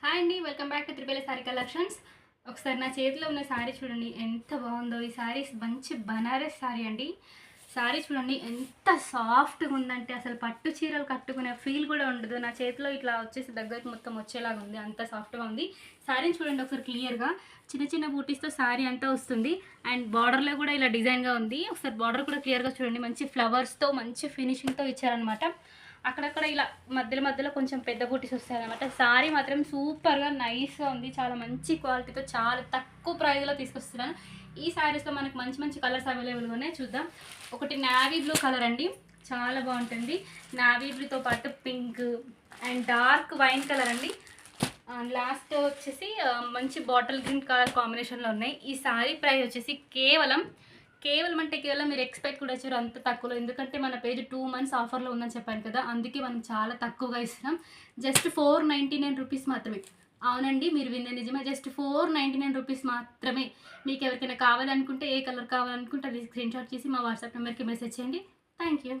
Hi అండి, welcome back to Tribela sari collections. ఒకసారి నా చేతిలో ఉన్న శారీ చూడండి, ఎంత బాగుందో. ఈ శారీ మంచి బనారస్ శారీ అండి. శారీ చూడండి ఎంత సాఫ్ట్గా ఉందంటే అసలు పట్టు చీరలు కట్టుకునే ఫీల్ కూడా ఉండదు. నా చేతిలో ఇట్లా వచ్చేసి దగ్గరకు మొత్తం వచ్చేలాగా ఉంది, అంత సాఫ్ట్గా ఉంది. శారీని చూడండి ఒకసారి క్లియర్గా, చిన్న చిన్న బూటీస్తో శారీ అంతా వస్తుంది. అండ్ బార్డర్లో కూడా ఇలా డిజైన్గా ఉంది. ఒకసారి బార్డర్ కూడా క్లియర్గా చూడండి, మంచి ఫ్లవర్స్తో మంచి ఫినిషింగ్తో ఇచ్చారనమాట. అక్కడక్కడ ఇలా మధ్యలో మధ్యలో కొంచెం పెద్ద బూటీస్ వస్తాయన్నమాట. శారీ మాత్రం సూపర్గా నైస్గా ఉంది, చాలా మంచి క్వాలిటీతో చాలా తక్కువ ప్రైస్లో తీసుకొస్తున్నాను. ఈ శారీస్లో మనకు మంచి మంచి కలర్స్ అవైలబుల్గా ఉన్నాయి, చూద్దాం. ఒకటి నావీ బ్లూ కలర్ అండి, చాలా బాగుంటుంది. నావీ బ్లూతో పాటు pink and dark wine colour అండి. లాస్ట్ వచ్చేసి మంచి బాటిల్ గ్రీన్ కలర్ కాంబినేషన్లో ఉన్నాయి. ఈ శారీ ప్రైస్ వచ్చేసి కేవలం మీరు ఎక్స్పెక్ట్ కూడా వచ్చారు అంత తక్కువలో. ఎందుకంటే మన పేజ్ 2 months ఆఫర్లో ఉందని చెప్పాను కదా, అందుకే మనం చాలా తక్కువగా ఇస్తున్నాం. జస్ట్ 499 రూపీస్ మాత్రమే. అవునండి, మీరు విన్న నిజమే, జస్ట్ 499 రూపీస్ మాత్రమే. మీకు ఎవరికైనా కావాలనుకుంటే, ఏ కలర్ కావాలనుకుంటే అది స్క్రీన్ షాట్ చేసి మా వాట్సాప్ నెంబర్కి మెసేజ్ చేయండి. Thank you.